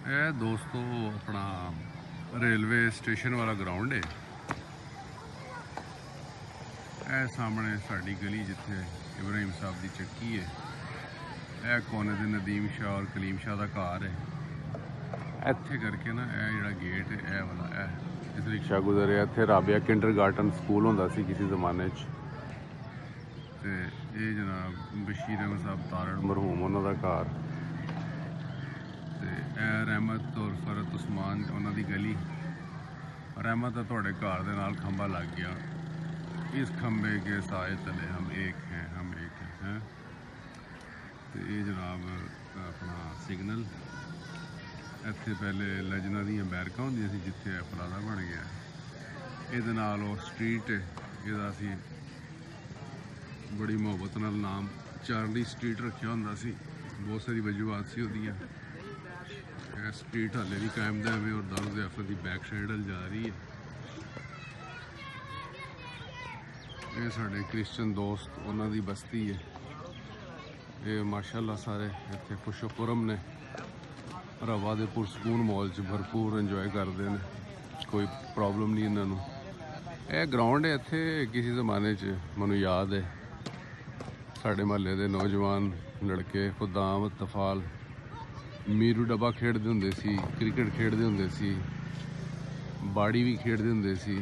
ਇਹ ਦੋਸਤੋ अपना रेलवे स्टेशन वाला ग्राउंड है। ਇਹ ਸਾਹਮਣੇ ਸਾਡੀ ਗਲੀ ਜਿੱਥੇ ਇਬਰਾਹਿਮ ਸਾਹਿਬ ਦੀ ਚੱਕੀ ਹੈ। ਇਹ ਕੋਨੇ ਦੇ ਨਦੀਮ ਸ਼ਾਹ ਔਰ ਕਲੀਮ ਸ਼ਾਹ ਦਾ ਘਰ ਹੈ। ਇੱਥੇ ਕਰਕੇ ਨਾ ਇਹ ਜਿਹੜਾ ਗੇਟ ਹੈ ਇਹ ਵਾਲਾ ਇਹ ਇਸ ਰਿਕਸ਼ਾ ਗੁਜ਼ਰਿਆ। ਇੱਥੇ ਰਾਬੀਆ ਕਿੰਡਰਗਾਰਟਨ ਸਕੂਲ ਹੁੰਦਾ ਸੀ ਕਿਸੇ ਜ਼ਮਾਨੇ 'ਚ। ਤੇ ਇਹ ਜਨਾਬ ਬਸ਼ੀਰ ਅਹਿਮਦ ਸਾਹਿਬ ਤਾਰੜ ਮਰਹੂਮ ਉਹਨਾਂ ਦਾ ਘਰ। ਤੇ ਇਹ ਰਹਿਮਤ ਔਰ ਫਰਤ ਉਸਮਾਨ ਉਹਨਾਂ ਦੀ ਗਲੀ। ਰਹਿਮਤ ਦਾ ਤੁਹਾਡੇ ਘਰ ਦੇ ਨਾਲ ਖੰਭਾ ਲੱਗ ਗਿਆ। इस खंबे के साए तले हम एक हैं। तो ये जनाब अपना सिग्नल इत्थे पहले लजना दियां बैरकां होंदियां सी जिथे फलादा बन गया। ये नाल स्ट्रीट इहदा असी बड़ी मुहब्बत नाल नाम चार्ली स्ट्रीट रखिया हुंदा सी। बहुत सारी वजूहात सी ओहदियां। स्ट्रीट हाले भी कायम दम है और दारू ज़ियाफत की बैक साइड हल जा रही है। ये साढ़े क्रिश्चन दोस्त उन्हों की बस्ती है। ये माशाअल्लाह सारे इतने खुशोपुरम ने रवा दे पुरसकून मॉल च भरपूर इंजॉय करते हैं। कोई प्रॉब्लम नहीं इन्हों। यह ग्राउंड है इत्थे किसी ज़माने च मैनू याद है साढ़े महल्ले के नौजवान लड़के खुदाम तफाल मीरू डब्बा खेडते होंदे सी, क्रिकेट खेडते होंदे सी, बाड़ी भी खेडते होंदे सी।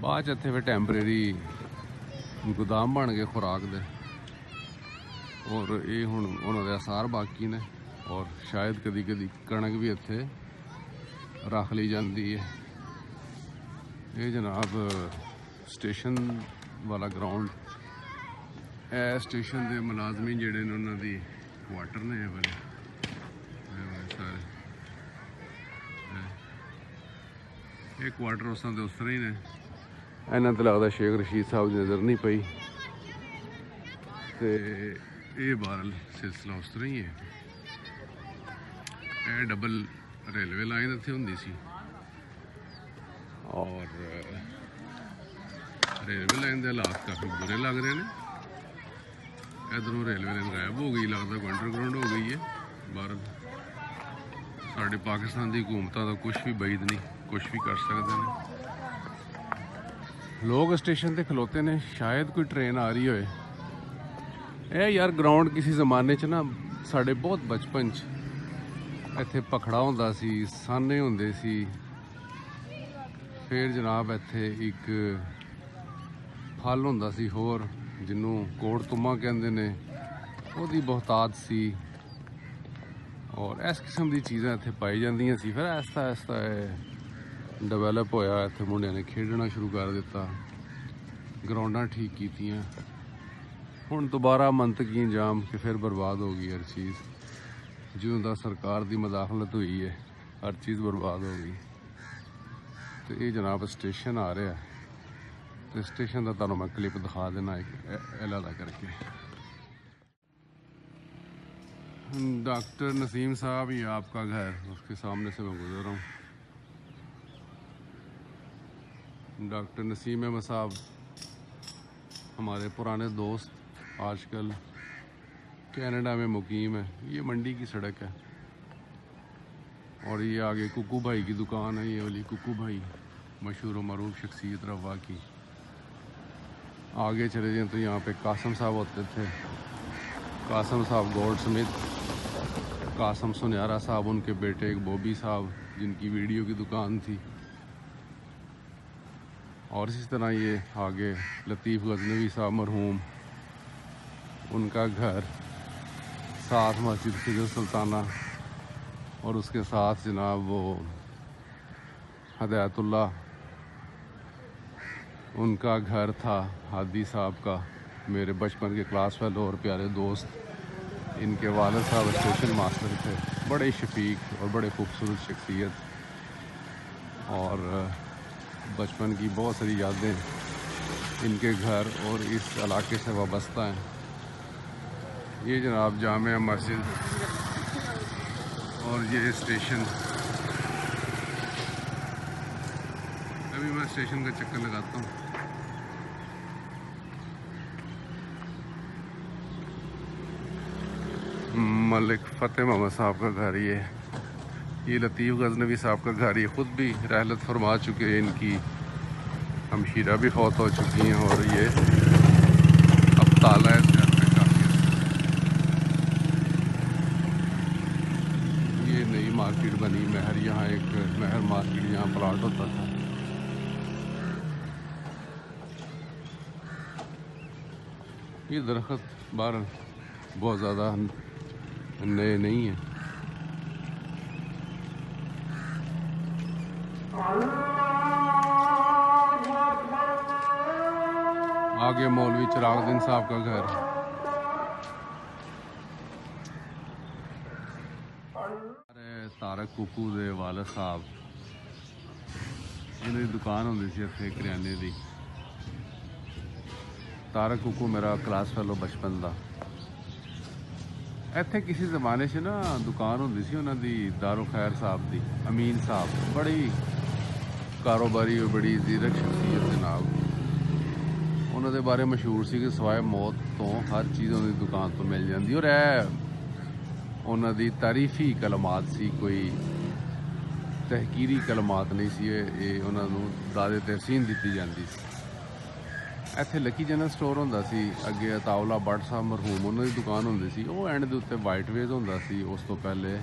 बाद इत्थे फिर टैंपरेरी गोदाम बन गए खुराक दे और ये हुण उन्होंने आसार बाकी ने। और शायद कदी कदी कणक भी इत्थे रख ली जाती है। ये जनाब स्टेशन वाला ग्राउंड ए स्टेशन के मुलाजमीन जिहड़े ने उन्हां दी क्वार्टर ने वाले सारे ये क्वार्टर उस तरह ही ने। इन्हों तो लगता शेख रशीद साहब की नज़र नहीं पई। तो ये बहरहाल सिलसिला उस तरह ही है। यह डबल रेलवे लाइन इतने होंगी सी और रेलवे लाइन के हालात काफ़ी बुरे लग रहे हैं। इधरों रेलवे लाइन गायब हो गई, लगता कोई अंडरग्राउंड हो गई है। बाहर साढ़े पाकिस्तान की हुकूमत का कुछ भी बैद नहीं, कुछ भी कर सकते हैं। लोग स्टेशन ते खलोते ने, शायद कोई ट्रेन आ रही होए। ए यार ग्राउंड किसी ज़माने च ना साढ़े बहुत बचपन च इत्थे पखड़ा हुंदा सी, साने हुंदे सी। फिर जनाब इत्थे एक फल हुंदा सी होर जिन्हों कोड़ तुमा कहंदे ने, ओहदी बहुतात सी। और इस किस्म की चीज़ां इत्थे पाई जांदियां सी। फिर आहिस्ता आहिस्ता डिवेलप होया, इत्थे मुंडियां ने खेडना शुरू कर दिता, ग्राउंडां ठीक कीतियां। हुण दोबारा मंतकी अंजाम कि फिर बर्बाद हो गई हर चीज़। जिदों दा सरकार की मदाखलत हुई है हर चीज़ बर्बाद हो गई। तो ये जनाब स्टेशन आ रहा है। तो स्टेशन का तुहानूं मैं क्लिप दिखा देना एक इलादा करके। डॉक्टर नसीम साहब, ये आपका घर, उसके सामने से मैं गुजर रहा हूँ। डॉक्टर नसीम अहमद साहब हमारे पुराने दोस्त, आजकल कनाडा में मुकीम है। ये मंडी की सड़क है और ये आगे कुकू भाई की दुकान है। ये वाली कुकू भाई मशहूर व मरूफ शख्सियत रवा की। आगे चले जाएँ तो यहाँ पे कासम साहब होते थे। कासम साहब गोल्ड स्मिथ, कासम सुनयारा साहब उनके बेटे एक बॉबी साहब जिनकी वीडियो की दुकान थी। और इसी तरह ये आगे लतीफ़ गजनवी साहब मरहूम, उनका घर, साथ मस्जिद खिजर सुल्ताना और उसके साथ जनाब वो हदायतुल्लाह, उनका घर था हादी साहब का, मेरे बचपन के क्लास फेलो और प्यारे दोस्त। इनके वालिद साहब स्टेशन मास्टर थे, बड़े शफीक और बड़े खूबसूरत शख्सियत। और बचपन की बहुत सारी यादें इनके घर और इस इलाके से वाबस्ता हैं। ये जनाब जामिया मस्जिद और ये स्टेशन। अभी मैं स्टेशन का चक्कर लगाता हूँ। मलिक फ़तेह मोहम्मद साहब का घर ये है। ये लतीफ़ गज़नवी साहब का घर, ये ख़ुद भी रहलत फरमा चुके हैं, इनकी हमशीरा भी फौत हो चुकी हैं और ये अब ताला है इस घर पे काफ़ी। ये नई मार्केट बनी महर, यहाँ एक महर मार्केट, यहाँ प्लाट होता था। ये दरख्त बाहर बहुत ज़्यादा नए नहीं हैं। आगे मौलवी चिरागुद्दीन साहब का घर। अरे तारक कुकू दे वाले साहब, इन्हें दुकान होंदी सी इत्थे करियाने दी। तारक कुकू मेरा क्लास फेलो बचपन दा। इत्थे किसी ज़माने से ना दुकान होंदी सी उन्हां दी, दारो खैर साहब दी, अमीन साहब, बड़ी कारोबारी और बड़ी ज़ीरक शख्सियत जनाब। उन्होंने बारे मशहूर सी कि सवाए मौत तो हर चीज़ उन्होंने दुकान तो मिल जाती। और उन्हों दी तारीफी कलमात सी, कोई तहकीरी कलमात नहीं सी। उन्होंने दादे तहसीन दी जाती सी। इत्थे लकी जनरल स्टोर होंदा सी, अगे अताउल्ला भट्ट साहब मरहूम उन्हों दी दुकान होंदी सी। वो एंड दे उत्ते वाइट वेज होंदा सी। उस तो पहले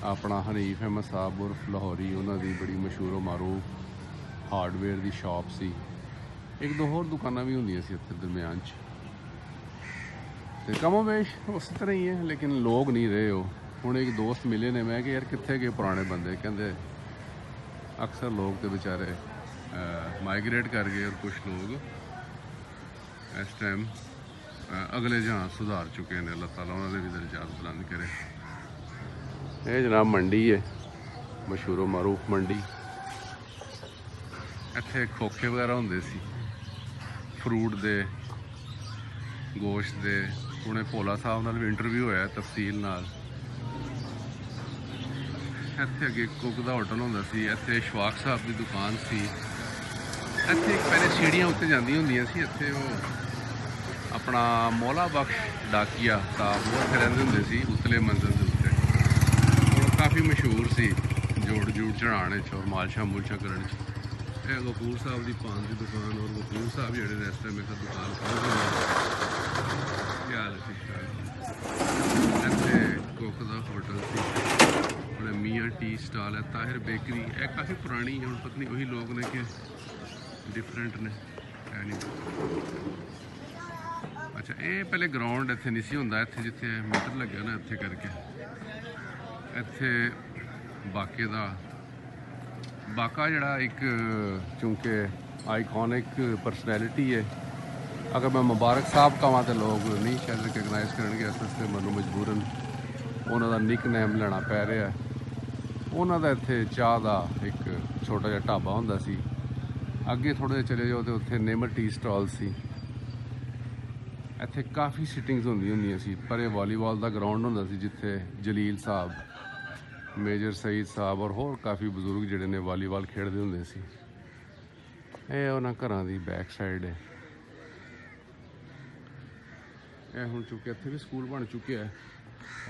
अपना हनीफ अहमद साहब उर्फ लाहौरी, उन्हों दी बड़ी मशहूर मारूफ हार्डवेयर दी शॉप सी। एक दो होर दुकाना भी होंदियां सी इत्थे दरम्यान च। कमोवेश उस तरह ही है, लेकिन लोग नहीं रहे हो। हुण एक दोस्त मिले ने, मैं कि यार कित्थे गए पुराने बंदे, कहंदे अक्सर लोग तो बेचारे माइग्रेट कर गए और कुछ लोग इस टाइम अगले जहाँ सुधार चुके हैं। अल्लाह ताला उन्होंने भी दर्जात बुलंद करे। ये जनाब मंडी है, मशहूर मारूफ मंडी। इत्थे खोखे वगैरह होंदे सी फ्रूट दे, गोश्त दे। हुणे भोला साहब नाल भी इंटरव्यू होया तफसील नाल। इत्थे अगे कुक दा होटल होंदा सी। इत्थे शवाक साहब की दुकान सी। इत्थे एक पहले सीढ़ियाँ उत्ते जांदियां होंदियां सी। इत्थे वो अपना मौला बख्श डाकिया साहब वो इत्थे रहिंदे हुंदे सी उतले मंजिल दे उत्ते। काफ़ी मशहूर सी जोड़ जूड़ चढ़ाने और मालशा मूलशा करने। यह गफूर साहब की पान की दुकान, और गफूर साहब जो इस टाइम मेरे दुकान खोल रहे हैं। क्या हाल है, ठीक ठाक। इतने कुक का होटल से मियाँ टी स्टॉल है, ताहिर बेकरी। यह काफ़ी पुरानी है, हम पता नहीं वही लोग ने कि डिफरेंट ने है नहीं। अच्छा, ये पहले ग्राउंड इतने नहीं सी होंदा, इत्थे जिथे मीटर लगे ना इत्थे करके। इत्थे बाके दा बाका जड़ा एक चूँकि आइकॉनिक पर्सनैलिटी है। अगर मैं मुबारक साहब कहां तो लोग नहीं शायद रिकगनाइज करेंगे, इस वास्ते मैं मजबूरन उन्होंने निक नेम लेना पै रहा है। उन्होंने इत्थे चाह का एक छोटा जिहा ढाबा होंदा सी। अगे थोड़े चले जाओ तो उत्थे नेमर टी स्टॉल सी। इत्थे काफ़ी सिटिंग्स होंदियां सी। पर वॉलीबॉल का ग्राउंड होंदा सी जिथे जलील साहब, मेजर सईद साहब और होर काफ़ी बजुर्ग जिहड़े ने वॉलीबॉल खेडदे हुंदे सी। ਇਹ ਉਹਨਾਂ ਘਰਾਂ ਦੀ बैक साइड है। ਇਹ ਹੁਣ चुके इत्थे भी स्कूल बन चुके हैं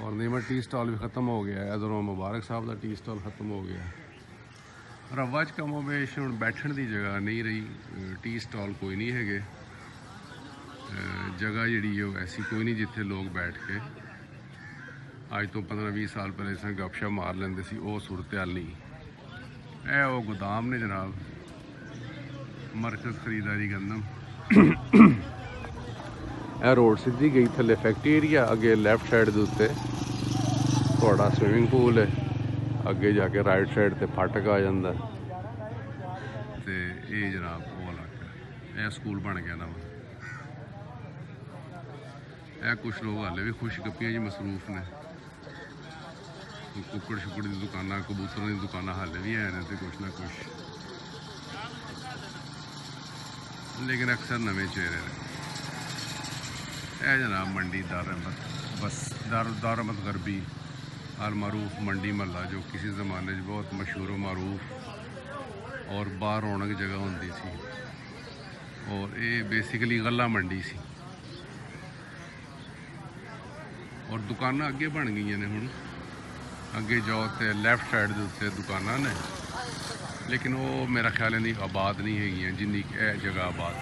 और नेमर टी स्टॉल भी ख़त्म हो गया है। इधरों मुबारक साहब का टी स्टॉल ख़त्म हो गया। रवा च कमोवेश हुण बैठण की जगह नहीं रही। टी स्टॉल कोई नहीं है, जगह जिहड़ी है ऐसी कोई नहीं जिथे लोग बैठ के अज तो 15-20 साल पहले इस गपशप मार लेंदे सी। वो सूरत हाल नहीं। यह वो गोदाम ने जनाब, मरकज़ खरीदारी गंदम। यह रोड सीधी गई थले फैक्ट्री एरिया, अगे लैफ्ट साइड के उत्ते थोड़ा स्विमिंग पूल है, अगे जाके राइट साइड ते फाटक आ जाता। तो ये जनाब वो इलाका, यह स्कूल बन गया ना। यह कुछ लोग हाले भी खुशगपियां जी मसरूफ ने। कुकड़ शुकड़ की दुकाना, कबूतर की दुकाना हाले भी है तो कुछ ना कुछ, लेकिन अक्सर नवे चेहरे ने। यह जनाब मंडी दार अहमद, बस दार अहमद गरबी अल मारूफ मंडी महला, जो किसी ज़माने बहुत मशहूर मारूफ और बाहर रौनक जगह होंदी सी। और ये बेसिकली गला मंडी सी। और दुकाना अगे बन गई ने हुण। ਅੱਗੇ ਜਾਓ ਤੇ ਲੈਫਟ ਸਾਈਡ ਦੇ ਉੱਤੇ ਦੁਕਾਨਾਂ ਨੇ, ਲੇਕਿਨ ਉਹ ਮੇਰਾ ਖਿਆਲ ਇੰਨੀ ਆਬਾਦ ਨਹੀਂ ਹੈਗੀਆਂ ਜਿੰਨੀ ਇਹ ਜਗ੍ਹਾ ਆਬਾਦ।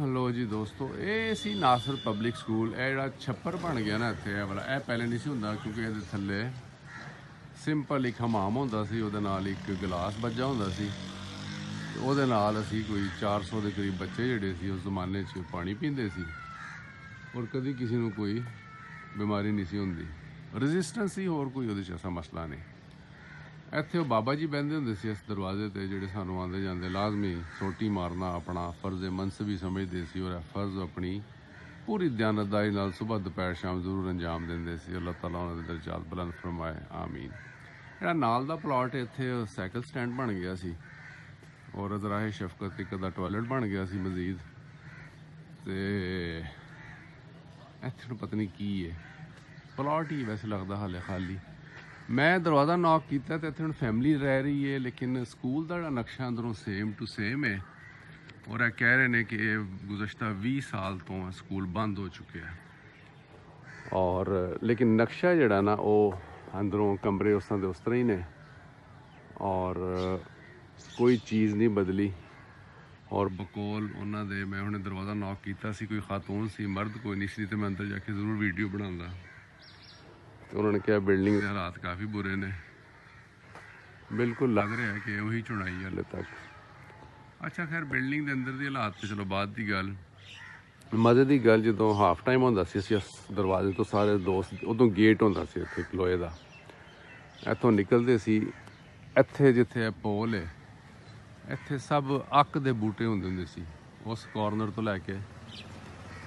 ਲੋ ਜੀ ਦੋਸਤੋ, ਇਹ ਸੀ ਨਾਸਰ ਪਬਲਿਕ ਸਕੂਲ। ਇਹ ਜਿਹੜਾ ਛੱਪਰ ਬਣ ਗਿਆ ਨਾ ਇੱਥੇ, ਇਹ ਵਾਲਾ, ਇਹ ਪਹਿਲੇ ਨਹੀਂ ਸੀ ਹੁੰਦਾ ਕਿਉਂਕਿ ਇਹਦੇ ਥੱਲੇ ਸਿੰਪਲ ਇੱਕ ਹਮਾਮ ਹੁੰਦਾ ਸੀ, ਉਹਦੇ ਨਾਲ ਇੱਕ ਗਲਾਸ ਵੱਜਾ ਹੁੰਦਾ ਸੀ। ਉਹਦੇ ਨਾਲ ਅਸੀਂ ਕੋਈ 400 ਦੇ ਕਰੀਬ ਬੱਚੇ ਜਿਹੜੇ ਸੀ ਉਸ ਜ਼ਮਾਨੇ 'ਚ ਪਾਣੀ ਪੀਂਦੇ ਸੀ, ਔਰ ਕਦੀ ਕਿਸੇ ਨੂੰ ਕੋਈ ਬਿਮਾਰੀ ਨਹੀਂ ਸੀ ਹੁੰਦੀ। ਰੈਜ਼ਿਸਟੈਂਸ ਸੀ, ਹੋਰ ਕੋਈ ਉਹਦੇ 'ਚ ਐਸਾ ਮਸਲਾ ਨਹੀਂ। ਇੱਥੇ ਉਹ ਬਾਬਾ ਜੀ ਬਹਿੰਦੇ ਹੁੰਦੇ ਸੀ ਇਸ ਦਰਵਾਜ਼ੇ 'ਤੇ, ਜਿਹੜੇ ਸਾਨੂੰ ਆਉਂਦੇ ਜਾਂਦੇ ਲਾਜ਼ਮੀ ਸੋਟੀ ਮਾਰਨਾ ਆਪਣਾ ਫਰਜ਼ ਮਨਸਬੀ ਸਮਝਦੇ ਸੀ, ਔਰ ਫਰਜ਼ ਆਪਣੀ ਪੂਰੀ ਦਿਆਨਤਦਾਰੀ ਨਾਲ ਸੁਬਹ ਦੁਪਹਿਰ ਸ਼ਾਮ ਜ਼ਰੂਰ ਅੰਜਾਮ ਦਿੰਦੇ ਸੀ। ਅੱਲਾਹ ਤਾਲਾ ਉਹਨਾਂ ਦੇ ਦਰਜਾਤ ਬੁਲੰਦ ਫਰਮਾਏ, ਆਮੀਨ। ਜਿਹੜਾ ਨਾਲ ਦਾ ਪਲਾਟ ਇੱਥੇ ਸਾਈਕਲ ਸਟੈਂਡ ਬਣ ਗਿਆ ਸੀ, ਔਰ ਜ਼ਰਾਏ ਸ਼ਫਕਤ ਇੱਕ ਦਾ ਟੋਇਲਟ ਬਣ ਗਿਆ ਸੀ ਮਜ਼ੀਦ। ਤੇ ਇੱਥੇ ਨੂੰ ਪਤਾ ਨਹੀਂ ਕੀ ਹੈ, ਪਲਾਟ ਹੀ ਵੈਸੇ ਲੱਗਦਾ ਹਾਲੇ ਖਾਲੀ। ਮੈਂ ਦਰਵਾਜ਼ਾ ਨੌਕ ਕੀਤਾ ਤੇ ਇੱਥੇ ਹੁਣ ਫੈਮਿਲੀ ਰਹਿ ਰਹੀ ਹੈ, ਲੇਕਿਨ ਸਕੂਲ ਦਾ ਜਿਹੜਾ ਨਕਸ਼ਾ ਅੰਦਰੋਂ ਸੇਮ ਟੂ ਸੇਮ ਹੈ। ਔਰ ਇਹ ਕਹਿ ਰਹੇ ਨੇ ਕਿ ਇਹ ਗੁਜ਼ਸ਼ਤਾ 20 ਸਾਲ ਤੋਂ ਸਕੂਲ ਬੰਦ ਹੋ ਚੁੱਕਿਆ, ਔਰ ਲੇਕਿਨ ਨਕਸ਼ਾ ਜਿਹੜਾ ਨਾ ਉਹ ਅੰਦਰੋਂ ਕਮਰੇ ਉਸ ਤਰ੍ਹਾਂ ਦੇ ਉਸ ਤਰ੍ਹਾਂ ਹੀ ਨੇ, ਔਰ ਕੋਈ ਚੀਜ਼ ਨਹੀਂ ਬਦਲੀ। ਔਰ ਬਕੌਲ ਉਹਨਾਂ ਦੇ, ਮੈਂ ਹੁਣੇ ਦਰਵਾਜ਼ਾ ਨੌਕ ਕੀਤਾ ਸੀ, ਕੋਈ ਖਾਤੂਨ ਸੀ, ਮਰਦ ਕੋਈ ਨਹੀਂ ਸੀ, ਤੇ ਮੈਂ ਅੰਦਰ ਜਾ ਕੇ ਜ਼ਰੂਰ ਵੀਡੀਓ ਬਣਾਉਂਦਾ। ਉਹਨਾਂ ਨੇ ਕਿਹਾ ਬਿਲਡਿੰਗ ਦੇ ਹਾਲਾਤ ਕਾਫੀ ਬੁਰੇ ਨੇ। ਬਿਲਕੁਲ ਲੱਗ ਰਿਹਾ ਹੈ ਕਿ ਉਹੀ ਚੁਣਾਈ ਹਾਲੇ ਤੱਕ। ਅੱਛਾ ਖੈਰ, ਬਿਲਡਿੰਗ ਦੇ ਅੰਦਰ ਦੀ ਹਾਲਾਤ ਤੇ ਚਲੋ ਬਾਅਦ ਦੀ ਗੱਲ। ਮਜ਼ੇ ਦੀ ਗੱਲ, ਜਦੋਂ ਹਾਫ ਟਾਈਮ ਹੁੰਦਾ ਸੀ ਅਸੀਂ ਉਸ ਦਰਵਾਜ਼ੇ ਤੋਂ ਸਾਰੇ ਦੋਸਤ, ਉਦੋਂ ਗੇਟ ਹੁੰਦਾ ਸੀ ਇੱਥੇ ਇੱਕ ਲੋਹੇ ਦਾ, ਇੱਥੋਂ ਨਿਕਲਦੇ ਸੀ। ਇੱਥੇ ਜਿੱਥੇ ਇਹ ਪੋਲ ਹੈ, ਇੱਥੇ ਸਭ ਅੱਕ ਦੇ ਬੂਟੇ ਹੁੰਦੇ ਸੀ, ਉਸ ਕਾਰਨਰ ਤੋਂ ਲੈ ਕੇ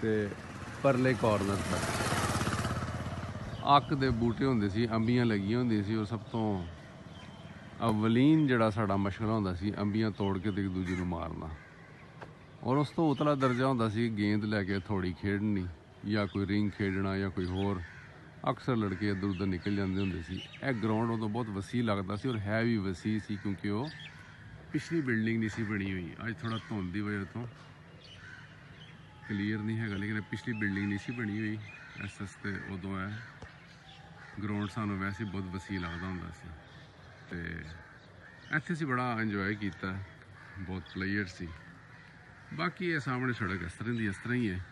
ਤੇ ਪਰਲੇ ਕਾਰਨਰ ਤੱਕ ਅੱਕ ਦੇ ਬੂਟੇ ਹੁੰਦੇ ਸੀ, ਅੰਬੀਆਂ ਲੱਗੀਆਂ ਹੁੰਦੀਆਂ ਸੀ। ਔਰ ਸਭ ਤੋਂ ਅਵਲੀਨ ਜਿਹੜਾ ਸਾਡਾ ਮਸ਼ਗਲਾ ਹੁੰਦਾ ਸੀ ਅੰਬੀਆਂ ਤੋੜ ਕੇ ਤੇ ਇੱਕ ਦੂਜੇ ਨੂੰ ਮਾਰਨਾ। ਔਰ ਉਸ ਤੋਂ ਉਤਲਾ ਦਰਜਾ ਹੁੰਦਾ ਸੀ ਗੇਂਦ ਲੈ ਕੇ ਥੋੜੀ ਖੇਡਣੀ, ਜਾਂ ਕੋਈ ਰਿੰਗ ਖੇਡਣਾ, ਜਾਂ ਕੋਈ ਹੋਰ। ਅਕਸਰ ਲੜਕੇ ਇੱਧਰ ਉੱਧਰ ਨਿਕਲ ਜਾਂਦੇ ਹੁੰਦੇ ਸੀ। ਇਹ ਗਰਾਊਂਡ ਉਦੋਂ ਬਹੁਤ ਵਸੀਹ ਲੱਗਦਾ ਸੀ, ਔਰ ਹੈ ਵੀ ਵਸੀਹ ਸੀ ਕਿਉਂਕਿ ਉਹ ਪਿਛਲੀ ਬਿਲਡਿੰਗ ਨਹੀਂ ਸੀ ਬਣੀ ਹੋਈ। ਅੱਜ ਥੋੜਾ ਧੁੰਦ ਦੀ ਵਜ੍ਹਾ ਤੋਂ ਕਲੀਅਰ ਨਹੀਂ ਹੈਗਾ, ਲੇਕਿਨ ਪਿਛਲੀ ਬਿਲਡਿੰਗ ਨਹੀਂ ਸੀ ਬਣੀ ਹੋਈ ਇਸ ਵਾਸਤੇ ਉਦੋਂ ਹੈ ਗਰਾਊਂਡ ਸਾਨੂੰ ਵੈਸੇ ਬਹੁਤ ਵਸੀਹ ਲੱਗਦਾ ਹੁੰਦਾ ਸੀ। ਤੇ ਇੱਥੇ ਅਸੀਂ ਬੜਾ ਇੰਜੋਏ ਕੀਤਾ, ਬਹੁਤ ਪਲੇਅਰ ਸੀ। ਬਾਕੀ ਇਹ ਸਾਹਮਣੇ ਸੜਕ ਇਸ ਤਰ੍ਹਾਂ ਦੀ ਇਸ ਤਰ੍ਹਾਂ ਹੀ ਹੈ।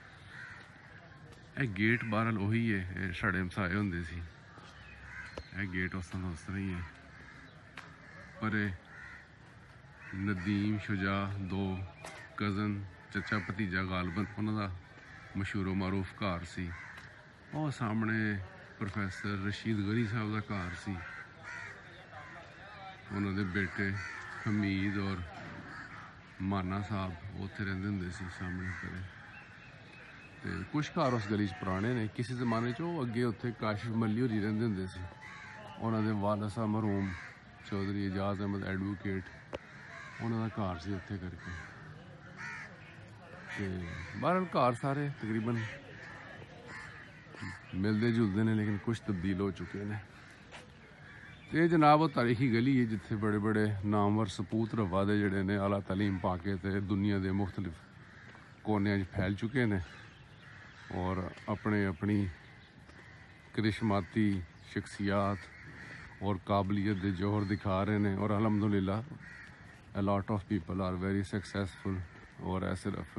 ਇਹ ਗੇਟ ਬਾਹਰਲ ਉਹੀ ਹੈ, ਇਹ ਸਾਡੇ ਹਮਸਾਏ ਹੁੰਦੇ ਸੀ। ਇਹ ਗੇਟ ਉਸ ਤਰ੍ਹਾਂ ਦਾ ਉਸ ਤਰ੍ਹਾਂ ਹੀ ਹੈ। ਪਰ ਨਦੀਮ ਸ਼ੁਜਾ, ਦੋ ਕਜ਼ਨ, ਚੱਚਾ ਭਤੀਜਾ ਗਾਲਬਨ, ਉਹਨਾਂ ਦਾ ਮਸ਼ਹੂਰ ਮਾਰੂਫ ਘਰ ਸੀ। ਉਹ ਸਾਹਮਣੇ ਪ੍ਰੋਫੈਸਰ ਰਸ਼ੀਦ ਗਰੀ ਸਾਹਿਬ ਦਾ ਘਰ ਸੀ, ਉਹਨਾਂ ਦੇ ਬੇਟੇ ਹਮੀਦ ਔਰ ਮਾਨਾ ਸਾਹਿਬ ਉੱਥੇ ਰਹਿੰਦੇ ਹੁੰਦੇ ਸੀ ਸਾਹਮਣੇ ਘਰੇ। ਤੇ ਕੁਛ ਘਰ ਉਸ ਗਲੀ 'ਚ ਪੁਰਾਣੇ ਨੇ, ਕਿਸੇ ਜ਼ਮਾਨੇ 'ਚ ਉਹ ਅੱਗੇ ਉੱਥੇ ਕਾਸ਼ਿਫ ਮੱਲੀ ਹੋਰੀ ਰਹਿੰਦੇ ਹੁੰਦੇ ਸੀ, ਉਹਨਾਂ ਦੇ ਵਾਲਿਦ ਸਾਹਿਬ ਮਰਹੂਮ ਚੌਧਰੀ ਇਜਾਜ਼ ਅਹਿਮਦ ਐਡਵੋਕੇਟ, ਉਹਨਾਂ ਦਾ ਘਰ ਸੀ ਉੱਥੇ ਕਰਕੇ। ਤੇ ਬਾਹਰਲ ਘਰ ਸਾਰੇ ਤਕਰੀਬਨ ਮਿਲਦੇ ਜੁਲਦੇ ਨੇ, ਲੇਕਿਨ ਕੁਛ ਤਬਦੀਲ ਹੋ ਚੁੱਕੇ ਨੇ। ਤੇ ਜਨਾਬ ਉਹ ਤਾਰੀਖੀ ਗਲੀ ਹੈ ਜਿੱਥੇ ਬੜੇ ਬੜੇ ਨਾਮਵਰ ਸਪੂਤ ਰਵਾ ਦੇ ਜਿਹੜੇ ਨੇ ਆਲਾ ਤਾਲੀਮ ਪਾ ਕੇ ਤੇ ਦੁਨੀਆ ਦੇ ਮੁਖਤਲਿਫ ਕੋਨਿਆਂ 'ਚ ਫੈਲ ਚੁੱਕੇ ਨੇ, ਔਰ ਆਪਣੇ ਆਪਣੀ ਕਰਿਸ਼ਮਾਤੀ ਸ਼ਖਸੀਅਤ ਔਰ ਕਾਬਲੀਅਤ ਦੇ ਜੋਹਰ ਦਿਖਾ ਰਹੇ ਨੇ। ਔਰ ਅਲਹਮਦੁਲਿल्लाह a lot of people are very successful। ਔਰ ਇਹ ਸਿਰਫ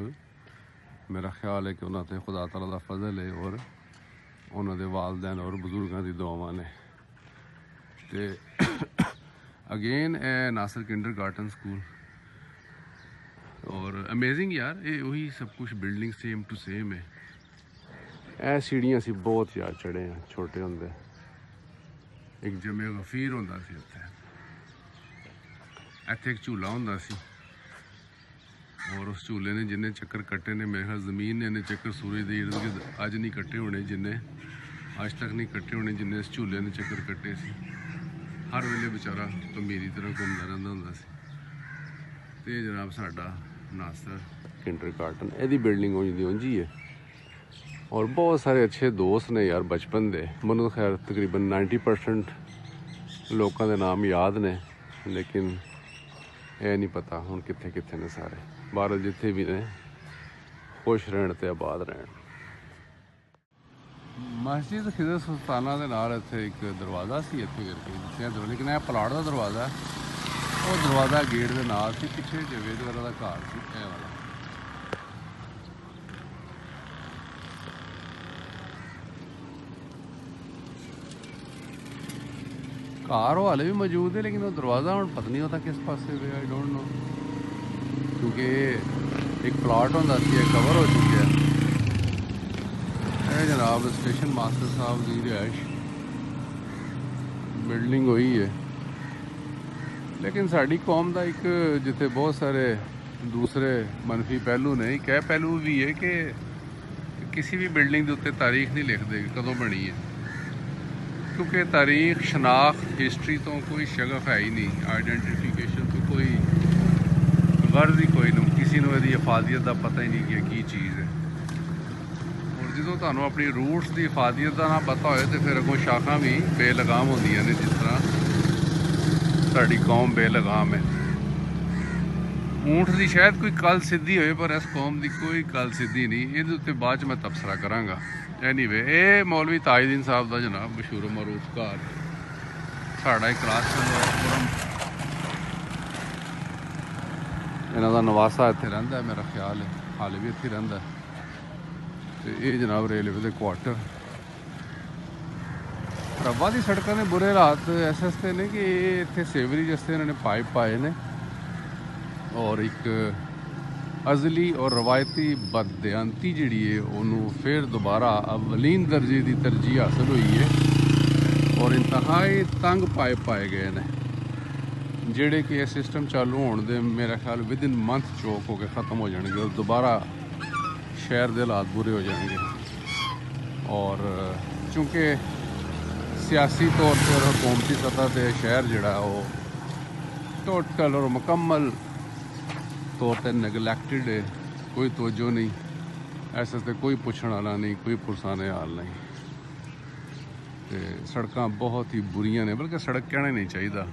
ਮੇਰਾ ਖਿਆਲ ਹੈ ਕਿ ਉਹਨਾਂ 'ਤੇ ਖੁਦਾ ਤਾਲਾ ਦਾ ਫਜ਼ਲ ਹੈ ਔਰ ਉਹਨਾਂ ਦੇ ਵਾਲदैन ਔਰ ਬਜ਼ੁਰਗਾਂ ਦੀ ਦੁਆਵਾਂ ਨੇ। ਤੇ ਅਗੇਨ ਇਹ ਨਾਸਰ ਕਿੰਡਰਗਾਰਟਨ ਸਕੂਲ, ਔਰ ਅਮੇਜ਼ਿੰਗ ਯਾਰ, ਇਹ ਉਹੀ ਸਭ ਕੁਛ ਬਿਲਡਿੰਗ ਸੇਮ ਟੂ ਸੇਮ ਹੈ। ਇਹ ਸੀੜੀਆਂ ਅਸੀਂ ਬਹੁਤ ਯਾਰ ਚੜ੍ਹੇ ਹਾਂ ਛੋਟੇ ਹੁੰਦੇ। ਇੱਕ ਜਮੇ ਗਫੀਰ ਹੁੰਦਾ ਸੀ ਉੱਥੇ, ਇੱਥੇ ਇੱਕ ਝੂਲਾ ਹੁੰਦਾ ਸੀ, ਔਰ ਉਸ ਝੂਲੇ ਨੇ ਜਿੰਨੇ ਚੱਕਰ ਕੱਟੇ ਨੇ, ਮੇਰੇ ਖਿਆਲ ਜ਼ਮੀਨ ਨੇ ਇੰਨੇ ਚੱਕਰ ਸੂਰਜ ਦੇ ਇਰਦ ਗਿਰਦ ਅੱਜ ਨਹੀਂ ਕੱਟੇ ਹੋਣੇ, ਜਿੰਨੇ ਅੱਜ ਤੱਕ ਨਹੀਂ ਕੱਟੇ ਹੋਣੇ ਜਿੰਨੇ ਇਸ ਝੂਲੇ ਨੇ ਚੱਕਰ ਕੱਟੇ ਸੀ। ਹਰ ਵੇਲੇ ਵਿਚਾਰਾ ਮੇਰੀ ਤਰ੍ਹਾਂ ਘੁੰਮਦਾ ਰਹਿੰਦਾ ਹੁੰਦਾ ਸੀ। ਤੇ ਜਨਾਬ ਸਾਡਾ ਨਾਸਰ ਕਿੰਡਰਗਾਰਟਨ, ਇਹਦੀ ਬਿਲਡਿੰਗ ਉਂਝ ਹੀ ਹੈ। ਔਰ ਬਹੁਤ ਸਾਰੇ ਅੱਛੇ ਦੋਸਤ ਨੇ ਯਾਰ ਬਚਪਨ ਦੇ। ਮੈਨੂੰ ਖੈਰ ਤਕਰੀਬਨ 90% ਲੋਕਾਂ ਦੇ ਨਾਮ ਯਾਦ ਨੇ, ਲੇਕਿਨ ਇਹ ਨਹੀਂ ਪਤਾ ਹੁਣ ਕਿੱਥੇ ਕਿੱਥੇ ਨੇ ਸਾਰੇ। ਬਾਹਰ ਜਿੱਥੇ ਵੀ ਨੇ ਖੁਸ਼ ਰਹਿਣ ਤੇ ਆਬਾਦ ਰਹਿਣ। ਮਸਜਿਦ ਖਿਜ਼ਰ ਸੁਲਤਾਨਾ ਦੇ ਨਾਲ ਇੱਥੇ ਇੱਕ ਦਰਵਾਜ਼ਾ ਸੀ, ਇੱਥੇ ਕਰਕੇ ਜਿੱਥੇ ਦਰਵਾਜ਼ਾ, ਲੇਕਿਨ ਇਹ ਪਲਾਟ ਦਾ ਦਰਵਾਜ਼ਾ, ਉਹ ਦਰਵਾਜ਼ਾ ਗੇਟ ਦੇ ਨਾਲ ਸੀ, ਪਿੱਛੇ ਜਵੇਦ ਵਗੈਰਾ ਦਾ ਘਰ ਸੀ ਇਹ ਵਾਲਾ। ਘਰ ਉਹ ਹਾਲੇ ਵੀ ਮੌਜੂਦ ਹੈ, ਲੇਕਿਨ ਉਹ ਦਰਵਾਜ਼ਾ ਹੁਣ ਪਤਾ ਨਹੀਂ ਉਹਦਾ ਕਿਸ ਪਾਸੇ ਵੇ, ਆਈ ਡੋਂਟ ਨੋ, ਕਿਉਂਕਿ ਇੱਕ ਪਲਾਟ ਹੁੰਦਾ ਸੀ, ਇਹ ਕਵਰ ਹੋ ਚੁੱਕਿਆ। ਇਹ ਜਨਾਬ ਸਟੇਸ਼ਨ ਮਾਸਟਰ ਸਾਹਿਬ ਦੀ ਰਿਹਾਇਸ਼ ਬਿਲਡਿੰਗ ਹੋਈ ਹੈ। ਲੇਕਿਨ ਸਾਡੀ ਕੌਮ ਦਾ ਇੱਕ ਜਿੱਥੇ ਬਹੁਤ ਸਾਰੇ ਦੂਸਰੇ ਮਨਫੀ ਪਹਿਲੂ ਨੇ, ਇੱਕ ਇਹ ਪਹਿਲੂ ਵੀ ਹੈ ਕਿ ਕਿਸੇ ਵੀ ਬਿਲਡਿੰਗ ਦੇ ਉੱਤੇ ਤਾਰੀਖ ਨਹੀਂ ਲਿਖਦੇ ਕਦੋਂ ਬਣੀ ਹੈ, ਕਿਉਂਕਿ ਤਾਰੀਖ ਸ਼ਨਾਖਤ ਹਿਸਟਰੀ ਤੋਂ ਕੋਈ ਸ਼ਗਫ ਹੈ ਹੀ ਨਹੀਂ, ਆਈਡੈਂਟੀਫਿਕੇਸ਼ਨ ਤੋਂ ਕੋਈ ਗਰਜ਼ ਹੀ ਕੋਈ ਨਹੀਂ, ਕਿਸੇ ਨੂੰ ਇਹਦੀ ਇਫਾਦੀਅਤ ਦਾ ਪਤਾ ਹੀ ਨਹੀਂ ਕਿ ਕੀ ਚੀਜ਼ ਹੈ। ਔਰ ਜਦੋਂ ਤੁਹਾਨੂੰ ਆਪਣੀ ਰੂਟਸ ਦੀ ਇਫਾਦੀਅਤ ਦਾ ਨਾ ਪਤਾ ਹੋਏ ਤਾਂ ਫਿਰ ਅੱਗੋਂ ਸ਼ਾਖਾਂ ਵੀ ਬੇਲਗਾਮ ਹੁੰਦੀਆਂ ਨੇ, ਜਿਸ ਤਰ੍ਹਾਂ ਸਾਡੀ ਕੌਮ ਬੇਲਗਾਮ ਹੈ। ਊਂਠ ਦੀ ਸ਼ਾਇਦ ਕੋਈ ਕੱਲ ਸਿੱਧੀ ਹੋਏ, ਪਰ ਇਸ ਕੌਮ ਦੀ ਕੋਈ ਕੱਲ ਸਿੱਧੀ ਨਹੀਂ। ਇਹਦੇ ਉੱਤੇ ਬਾਅਦ 'ਚ ਮੈਂ ਤਬਸਰਾ ਕਰਾਂਗਾ। ਐਨੀਵੇ, ਇਹ ਮੌਲਵੀ ਤਾਜਦੀਨ ਸਾਹਿਬ ਦਾ ਜਨਾਬ ਮਸ਼ਹੂਰ ਮਰੂਫ ਘਰ, ਸਾਡਾ ਇੱਕ ਕਲਾਸ ਇਹਨਾਂ ਦਾ ਨਵਾਸਾ ਇੱਥੇ ਰਹਿੰਦਾ, ਮੇਰਾ ਖਿਆਲ ਹੈ ਹਾਲੇ ਵੀ ਇੱਥੇ ਰਹਿੰਦਾ। ਤੇ ਇਹ ਜਨਾਬ ਰੇਲਵੇ ਦੇ ਕੁਆਟਰ। ਰੱਬਾ ਦੀ ਸੜਕਾਂ ਦੇ ਬੁਰੇ ਹਾਲਾਤ ਐਸੇ ਐਸੇ ਨੇ ਕਿ ਇੱਥੇ ਸੇਵਰੀ ਜਿਸਤੇ ਇਹਨਾਂ ਨੇ ਪਾਈਪ ਪਾਏ ਨੇ, ਔਰ ਇੱਕ ਅਜ਼ਲੀ ਔਰ ਰਵਾਇਤੀ ਬਦਦਿਆਨਤੀ ਜਿਹੜੀ ਹੈ ਉਹਨੂੰ ਫਿਰ ਦੁਬਾਰਾ ਅਵਲੀਨ ਦਰਜੇ ਦੀ ਤਰਜੀਹ ਹਾਸਲ ਹੋਈ ਹੈ, ਔਰ ਇੰਤਹਾਈ ਤੰਗ ਪਾਈਪ ਪਾਏ ਗਏ ਨੇ, ਜਿਹੜੇ ਕਿ ਇਹ ਸਿਸਟਮ ਚਾਲੂ ਹੋਣ ਦੇ ਮੇਰਾ ਖਿਆਲ ਵਿਦਿਨ ਮੰਥ ਚੋਕ ਹੋ ਕੇ ਖ਼ਤਮ ਹੋ ਜਾਣਗੇ, ਔਰ ਦੁਬਾਰਾ ਸ਼ਹਿਰ ਦੇ ਹਾਲਾਤ ਬੁਰੇ ਹੋ ਜਾਣਗੇ। ਔਰ ਚूँकि सियासी तौर पर और हुकूमती सतह पर शहर जोड़ा वो टोटल और मुकम्मल तौर पर नगलैक्टिड है, कोई तवज्जो नहीं, ऐसे तो कोई पुछण वाला नहीं, कोई पुरसाने हाल नहीं। तो सड़कां बहुत ही बुरियां ने, बल्कि सड़क कहना नहीं चाहिए,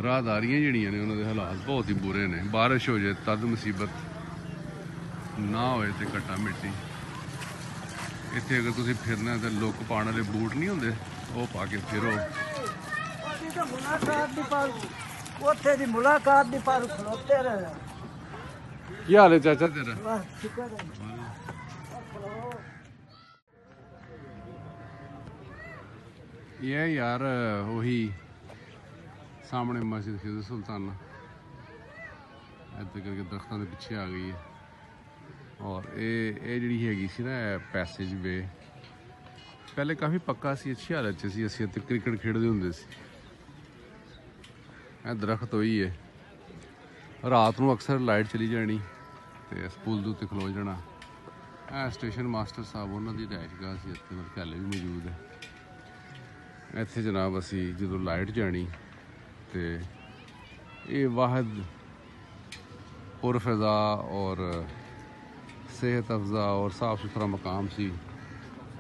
राहदारियां जिहड़ियां ने उन्होंने हालात बहुत ही बुरे ने। बारिश हो जाए तद मुसीबत, ना होए तो घट्टा मिट्टी। इत्थे अगर तुसीं फिरना तो लुक पाने वाले बूट नहीं होंदे, वो पा के फिरो। क्या हाल है चाचा तेरा? ये यार वही सामने मस्जिद खिज़र सुल्ताना इधर करके दरख्तों के पीछे आ गई है। और ये जी हैगी सी ना पैसेज वे पहले काफ़ी पक्का सी, अच्छी हालत च सी। असीं इत्थे क्रिकेट खेडदे हुंदे सी। ਇਹ ਦਰਖਤ ਹੋਈ ਹੈ, ਰਾਤ ਨੂੰ ਅਕਸਰ ਲਾਈਟ ਚਲੀ ਜਾਣੀ ਤੇ ਪੁਲ ਦੇ ਉੱਤੇ ਖਲੋ ਜਾਣਾ। ਇਹ ਸਟੇਸ਼ਨ ਮਾਸਟਰ ਸਾਹਿਬ ਉਹਨਾਂ ਦੀ ਰਿਹਾਇਸ਼ਗਾਹ ਸੀ, ਇੱਥੇ ਮੇਰੇ ਖਿਆਲ ਵੀ ਮੌਜੂਦ ਹੈ। ਇੱਥੇ ਜਨਾਬ ਅਸੀਂ ਜਦੋਂ ਲਾਈਟ ਜਾਣੀ ਤੇ ਇਹ ਵਾਹਿਦ पुरफ़ज़ा और सेहत अफजा और साफ़ सुथरा मकाम सी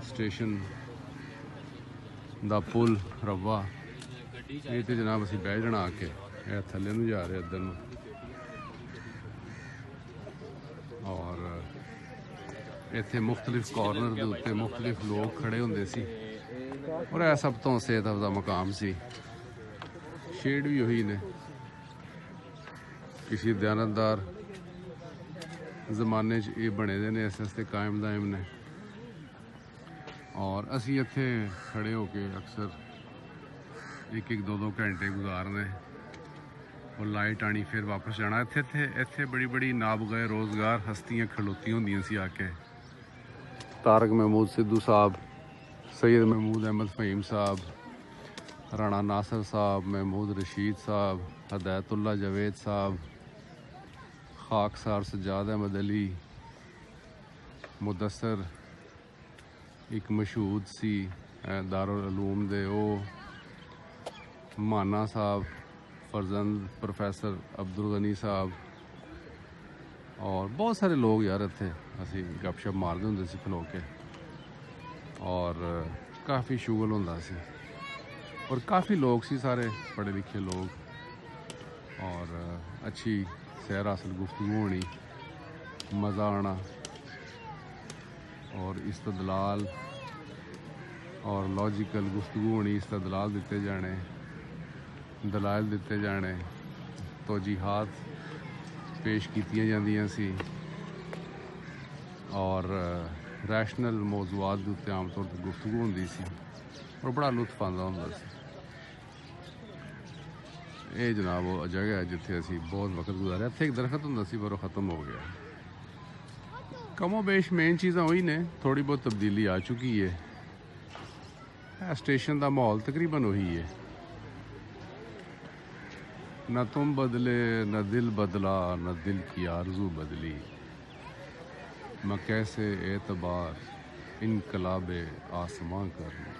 स्टेशन दा पुल रब्बा। ये तो जनाब असीं बह जाना आके थल्ले नूं जा रहे इधर नूं, और इत्थे मुख्तलिफ कॉर्नर के उत्ते मुख्तलिफ लोग खड़े हुंदे सी, और यह सब तो सेहत अफजा मकाम सी। शेड भी वही ने, किसी दयानतदार जमाने ये बने दे ने, इस वास्ते कायम दायम ने। और असी इत्थे खड़े होके अक्सर एक एक दो दो घंटे गुजारने, और लाइट आनी फिर वापस जाना। इत्थे बड़ी बड़ी नाबगए रोज़गार हस्तियाँ खलोती होंदियां सी आके। तारक महमूद सिद्धू साहब, सैयद महमूद अहमद फ़हीम साहब, राणा नासिर साहब, महमूद रशीद साहब, हदायतुल्ला जावेद साहब, खाकसार सज्जाद अहमद अली, मुदस्सर एक मशहूद सी दारुल उलूम दे, माना साहब, फरजंद प्रोफैसर अब्दुल गनी साहब, और बहुत सारे लोग यार इत्थे असी गपशप मारदे हुंदे सी खलो के, और काफ़ी शुगल हुंदा सी, और काफ़ी लोग सी, सारे पढ़े लिखे लोग, और अच्छी सैर हासिल गुफ्तगू होनी, मज़ा आना, और इस्तदलाल और लॉजिकल गुफ्तगू होनी, इस्तदलाल दिते जाने, दलाइल दिते जाने, तौजीहात पेश कीतियां जांदियां सी और रैशनल मौजूआत के उत्ते आम तौर पर गुफ्तगू होंदी सी और बड़ा लुत्फ आंदा हुंदा सी। ये जनाब वो जगह है जिथे असी बहुत वक्त गुजारे। इत्थे एक दरख्त हुंदा सी पर वो ख़त्म हो गया। कमो बेश मेन चीज़ां वही ने, थोड़ी बहुत तब्दीली आ चुकी है। स्टेशन का माहौल तकरीबन वही है। न तुम बदले न दिल बदला, न दिल की आरजू बदली, मैं कैसे एतबार इनकलाब आसमां कर लूं।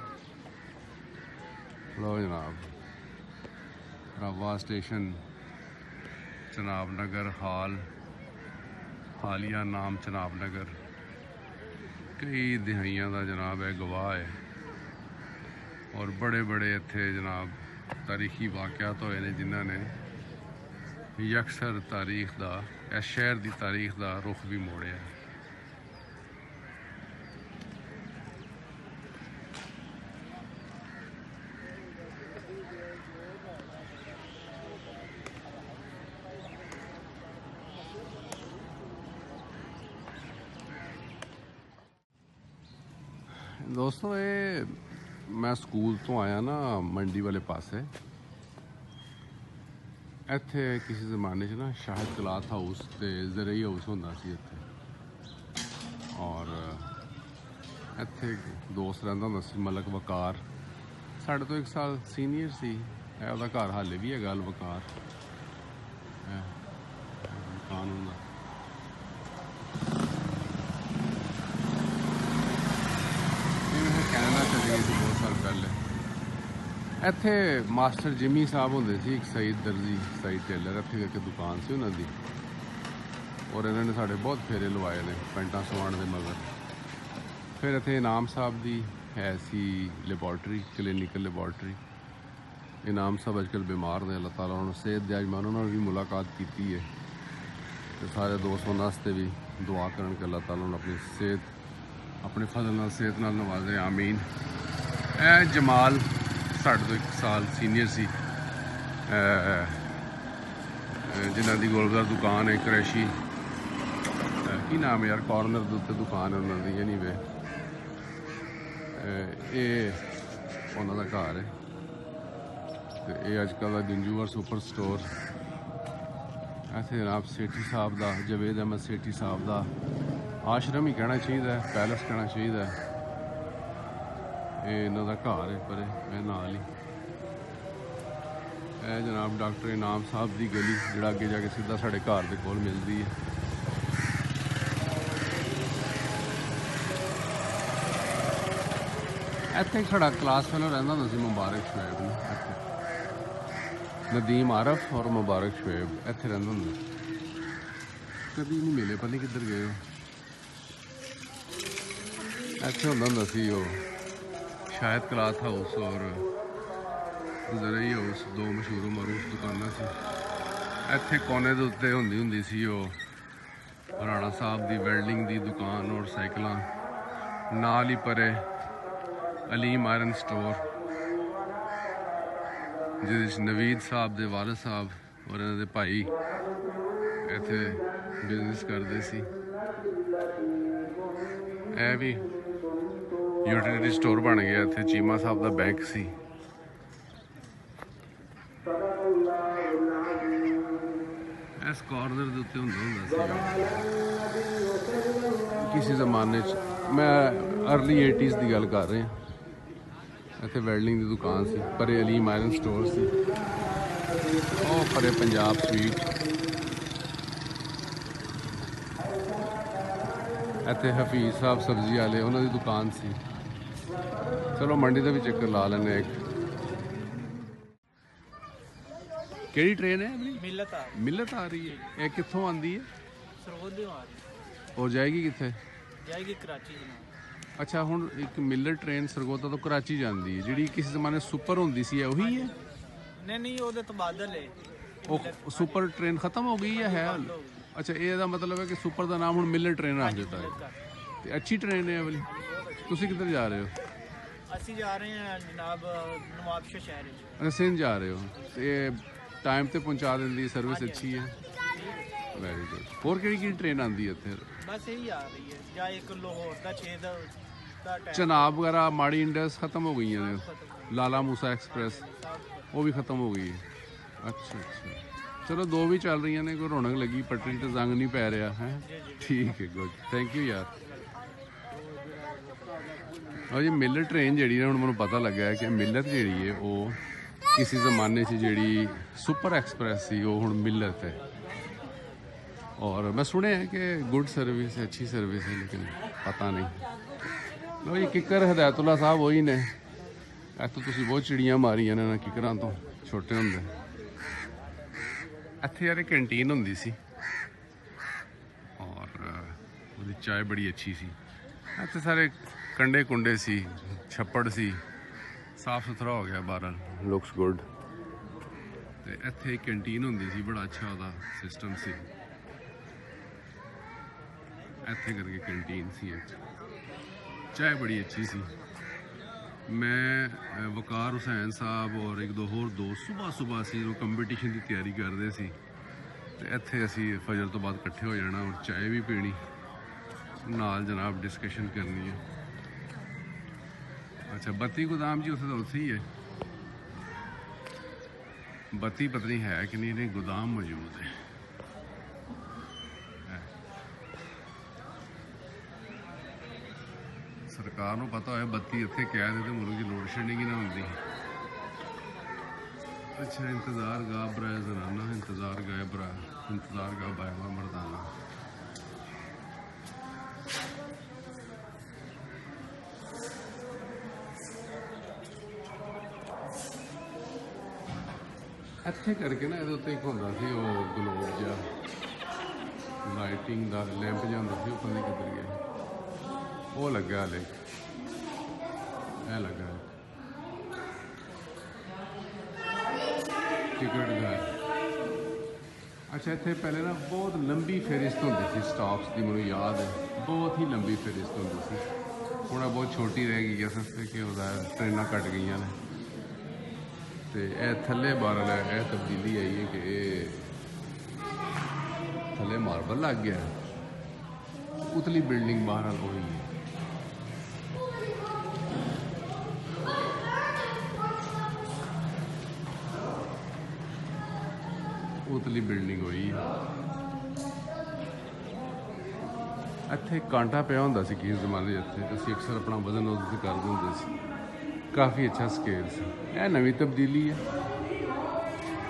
लो जनाब, रवा स्टेशन, चनाब नगर हाल, हालिया नाम चनाब नगर, कई दिहाइयां का जनाब है गवाह है और बड़े बड़े इत्थे जनाब तारीखी वाक़यात होए ने जिन्हां ने यकसर तारीख का, इस शहर की तारीख का रुख भी मोड़िया। दोस्तों ये मैं स्कूल तो आया ना मंडी वाले पासे, इत्थे किसी ज़माने च ना शाहिद क्लाथ हाउस ते ज़रई हाउस होंदा सी इत्थे, और इत्थे दोस्त रहिंदा हुंदा सी मलक वकार, साढ़े तो 1 साल सीनियर सी। ओहदा घर हाले भी है गल वकार मकान हुंदा। कैनेडा चली गई थी बहुत साल पहले। इत्थे मास्टर जिमी साहब होंदे सी, एक सईद दर्जी, सईद टेलर, इत्थे करके दुकान सी उन्हां दी, और इन्होंने साढ़े बहुत फेरे लवाए ने पेंटा सवाण दे मगर। फिर इत्थे इनाम साहब दी है सी लेबॉर्टरी, क्लिनिकल लेबॉर्टरी। इनाम साहब अजकल बीमार ने, अल्लाह ताला उन्होंने सेहत दे। अज मैं उन्होंने भी मुलाकात की है, तो सारे दोस्तों वास्ते भी दुआ करन कि अल्लाह ताला अपनी सेहत, अपने फजल नाल सेहत नाल नवाजे, आमीन। ए जमाल साढ़े तो 1 साल सीनियर सी, जिन्हां दी गोलगप्पे दुकान है क्रैशी, की नाम है यार, कॉर्नर के उत्ते दुकान है उन्होंने दी। एनीवे ये उन्हों का घर है, तो ये अजकल का गंजूवर सुपर स्टोर। इत्थे जनाब सेठी साहब का, जवेद अहमद सेठी साहब का आश्रम ही कहना चाहिए, पैलेस कहना चाहिए। ये इन्हों का घर है पर नाल ही। यह जनाब डॉक्टर इनाम साहब की गली, जिहड़ा अगे जाके सीधा साढ़े घर के कोल मिलती है। इत्थे साढ़ा क्लास फेलो रहिंदा हुंदा सी मुबारक शुएब ने, इत्थे नदीम आरफ और मुबारक शुएब इत्थे रहिंदा हुंदा। कभी नहीं मिले, पता नहीं किधर गए। इत्थे हुंदा हुंदा सी ओह शाहिद क्लाथ हाउस और ज़रई हाउस, 2 मशहूर मरूफ दुकानां सी। इत्थे कोने दे उत्ते हुंदी हुंदी सी ओह राणा साहब दी वेल्डिंग दी दुकान और साइकिलां, नाल ही परे अलीम आयरन स्टोर, जिहदे च नवीद साहब दे वालिद साहब और इन्हां दे भाई इत्थे बिजनेस करदे सी। ए भी यूटिलिटी स्टोर बन गया। इत्थे चीमा साहब का बैंक सी। इस कॉर्नर के उत्ते हुंदा सी किसी जमाने च, मैं अर्ली 80s की गल कर रहा। इत्थे वेल्डिंग की दुकान सी, परे अलीम आयरन स्टोर सी, और परे पंजाब स्वीट। इत्थे हफीज साहब सब्जी वाले, उन्होंने दुकान सी। चलो मंडी का भी चक्कर ला लें। एक केड़ी ट्रेन है? मिलत आ रही है। ये कित्थों आंदी है? सरगोधे आ रही और जाएगी कित्थे? जाएगी कराची जनाब। अच्छा, हुण एक मिलत ट्रेन सरगोधा तो कराची जाती है, जिहड़ी किसी जमाने सुपर होंदी सी, उही है? नहीं ओहदे तो बादल है। वो सुपर ट्रेन खत्म हो गई है हाल? अच्छा, ये मतलब है कि सुपर का नाम हुण मिलत ट्रेन रख दिता है। तो अच्छी ट्रेन है वाली। तुसीं किधर जा रहे हो? ਅਸੀਂ ਜਾ ਰਹੇ ਹਾਂ ਜਨਾਬ ਨਵਾਬਸ਼ਾਹ ਸ਼ਹਿਰ ਵਿੱਚ। ਅੱਛਾ ਸਿੰਧ ਜਾ ਰਹੇ ਹੋ ਤੇ ਟਾਈਮ ਤੇ ਪਹੁੰਚਾ ਦਿੰਦੀ ਸਰਵਿਸ ਅੱਛੀ ਹੈ। Very good. ਹੋਰ ਕਿਹੜੀ ਕਿਹੜੀ ਟ੍ਰੇਨ ਆਉਂਦੀ ਹੈ ਇੱਥੇ? ਬਸ ਇਹੀ ਆ ਰਹੀ ਹੈ ਜਾਂ ਇੱਕ ਲਾਹੌਰ ਦਾ 6 ਦਾ ਟਾਈਮ ਚਨਾਬ ਵਗੈਰਾ ਮਾੜੀ ਇੰਡਸ ਖਤਮ ਹੋ ਗਈਆਂ ਨੇ, ਖਤਮ ਲਾਲਾ ਮੂਸਾ ਐਕਸਪ੍ਰੈਸ ਉਹ ਵੀ ਖਤਮ ਹੋ ਗਈ ਹੈ। ਅੱਛਾ ਅੱਛਾ ਚਲੋ ਦੋ ਵੀ ਚੱਲ ਰਹੀਆਂ ਨੇ, ਕੋਈ ਰੌਣਕ ਲੱਗੀ, ਪਟਰੀ ਤੇ ਜ਼ੰਗ ਨਹੀਂ ਪੈ ਰਿਹਾ ਹੈ। ਠੀਕ ਹੈ ਗੁੱਡ ਥੈਂਕ ਯੂ ਯਾਰ। ਜੀ ਮਿਲਟ ਟ੍ਰੇਨ ਜਿਹੜੀ ਨਾ ਹੁਣ ਮੈਨੂੰ ਪਤਾ ਲੱਗਾ ਹੈ ਕਿ ਮਿਲਟ ਜਿਹੜੀ ਹੈ ਉਹ ਕਿਸੇ ਜ਼ਮਾਨੇ 'ਚ ਜਿਹੜੀ ਸੁਪਰ ਐਕਸਪ੍ਰੈਸ ਸੀ ਉਹ ਹੁਣ ਮਿਲਟ ਹੈ। ਔਰ ਮੈਂ ਸੁਣਿਆ है कि गुड सर्विस है, अच्छी सर्विस है, लेकिन पता नहीं। लो जी किकर हदायतुल्ला साहब वही ने, ਇੱਥੋਂ ਤੁਸੀਂ ਬਹੁਤ ਚਿੜੀਆਂ ਮਾਰੀਆਂ ਨੇ ਨਾ ਕਿਕਰਾਂ ਤੋਂ ਛੋਟੇ ਹੁੰਦੇ। ਇੱਥੇ ਯਾਰ ਕੈਂਟੀਨ ਹੁੰਦੀ ਸੀ ਔਰ ਉਹਦੀ ਚਾय ਬੜੀ ਅੱਛੀ ਸੀ। ਇੱਥੇ ਸਾਰੇ ਕੰਡੇ ਕੁੰਡੇ ਸੀ, ਛੱਪੜ ਸੀ, ਸਾਫ ਸੁਥਰਾ ਹੋ ਗਿਆ ਬਾਹਰ, ਲੁਕਸ ਗੁੱਡ। ਤੇ ਇੱਥੇ ਇੱਕ ਕੈਂਟੀਨ ਹੁੰਦੀ ਸੀ, ਬੜਾ ਅੱਛਾ ਉਹਦਾ ਸਿਸਟਮ ਸੀ। ਇੱਥੇ ਕਰਕੇ ਕੈਂਟੀਨ ਸੀ, ਚਾय ਬੜੀ ਅੱਛੀ ਸੀ। ਮੈਂ ਵਕਾਰ ਹੁਸੈਨ ਸਾਹਿਬ ਔਰ ਇੱਕ ਦੋ ਹੋਰ ਦੋਸਤ ਸੁਬਾਹ ਅਸੀਂ ਉਹ ਕੰਪੀਟੀਸ਼ਨ ਦੀ ਤਿਆਰੀ ਕਰਦੇ ਸੀ ਤੇ ਇੱਥੇ ਅਸੀਂ ਫਜਰ ਤੋਂ ਬਾਅਦ ਇਕੱਠੇ ਹੋ ਜਾਣਾ ਔਰ ਚਾय ਵੀ ਪੀਣੀ ਨਾਲ ਜਨਾਬ, ਡਿਸਕਸ਼ਨ ਕਰਨੀ ਹੈ। ਅੱਛਾ ਬੱਤੀ ਗੋਦਾਮ ਜੀ ਉੱਥੇ ਤਾਂ ਉੱਥੇ ਹੀ ਹੈ, ਬੱਤੀ ਪਤਾ ਨਹੀਂ ਹੈ ਕਿ ਨਹੀਂ, ਗੋਦਾਮ ਮੌਜੂਦ ਹੈ। ਸਰਕਾਰ ਨੂੰ ਪਤਾ ਹੋਇਆ ਬੱਤੀ ਇੱਥੇ ਕਹਿ ਦੇ ਤੇ ਮੁਲਕ ਦੀ ਲੋਡ ਸ਼ੈਡਿੰਗ ਹੀ ਨਾ ਹੁੰਦੀ। ਅੱਛਾ ਇੰਤਜ਼ਾਰ ਗਾ ਬਰਾ ਜ਼ਨਾਨਾ, ਇੰਤਜ਼ਾਰ ਗਏ ਬਰਾ, ਇੰਤਜ਼ਾਰ ਗਾ ਬਾਇਵਾ ਮਰਦਾਨਾ। ਇੱਥੇ ਕਰਕੇ ਨਾ ਇਹਦੇ ਉੱਤੇ ਇੱਕ ਹੁੰਦਾ ਸੀ ਉਹ ਗਲੋਬ ਜਿਹਾ, ਲਾਈਟਿੰਗ ਦਾ ਲੈਂਪ ਜਿਹਾ ਹੁੰਦਾ ਸੀ, ਉਹ ਪਤਾ ਨਹੀਂ ਕਿੱਧਰ ਗਿਆ, ਉਹ ਲੱਗਾ ਹਾਲੇ, ਇਹ ਲੱਗਾ ਟਿਕਟ ਘਰ। ਅੱਛਾ ਇੱਥੇ ਪਹਿਲੇ ਨਾ ਬਹੁਤ ਲੰਬੀ ਫਹਿਰਿਸਤ ਹੁੰਦੀ ਸੀ ਸਟਾਪਸ ਦੀ, ਮੈਨੂੰ ਯਾਦ ਹੈ ਬਹੁਤ ਹੀ ਲੰਬੀ ਫਹਿਰਿਸਤ ਹੁੰਦੀ ਸੀ। ਹੁਣ ਬਹੁਤ ਛੋਟੀ ਰਹਿ ਗਈ ਹੈ ਸਸਤੇ ਕਿ ਉਹਦਾ ਟ੍ਰੇਨਾਂ ਘੱਟ ਗਈਆਂ ਨੇ। ਤੇ ਇਹ ਥੱਲੇ ਬਾਹਰ ਹੈ, ਇਹ ਤਬਦੀਲੀ ਆਈ ਹੈ ਕਿ ਇਹ ਥੱਲੇ ਮਾਰਬਲ ਲੱਗ ਗਿਆ, ਉਤਲੀ ਬਿਲਡਿੰਗ ਬਾਹਰ ਹੋਈ ਹੈ। ਉਤਲੀ ਬਿਲਡਿੰਗ ਹੋਈ। ਇੱਥੇ ਕਾਂਟਾ ਪਿਆ ਹੁੰਦਾ ਸੀ ਕਿਸੇ ਜ਼ਮਾਨੇ 'ਚ, ਇੱਥੇ ਅਸੀਂ ਅਕਸਰ ਆਪਣਾ ਵਜ਼ਨ ਉਹਦੇ 'ਤੇ ਕਰਦੇ ਹੁੰਦੇ ਸੀ, ਕਾਫੀ ਅੱਛਾ ਸਕੇਲ ਸੀ। ਇਹ ਨਵੀਂ ਤਬਦੀਲੀ ਹੈ,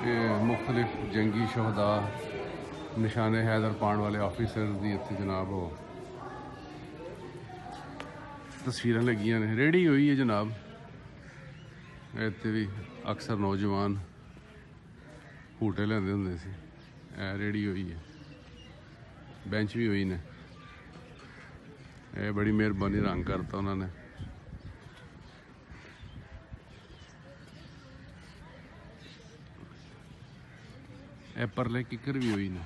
ਇਹ ਮੁਖਤਲਿਫ ਜੰਗੀ ਸ਼ਹਦਾ, ਨਿਸ਼ਾਨੇ ਹੈਦਰ ਪਾਉਣ ਵਾਲੇ ਆਫਿਸਰ ਦੀ ਇੱਥੇ ਜਨਾਬ ਉਹ ਤਸਵੀਰਾਂ ਲੱਗੀਆਂ ਨੇ। ਰੇਹੜੀ ਹੋਈ ਹੈ ਜਨਾਬ, ਇੱਥੇ ਵੀ ਅਕਸਰ ਨੌਜਵਾਨ ਹੂਟੇ ਲੈਂਦੇ ਹੁੰਦੇ ਸੀ। ਇਹ ਰੇਹੜੀ ਹੋਈ ਹੈ, ਬੈਂਚ ਵੀ ਹੋਈ ਨੇ। ਇਹ ਬੜੀ ਮਿਹਰਬਾਨੀ ਰੰਗ ਕਰਤਾ ਉਹਨਾਂ ਨੇ। ਇਹ ਪਰਲੇ ਕਿੱਕਰ ਵੀ ਹੋਈ ਨੇ।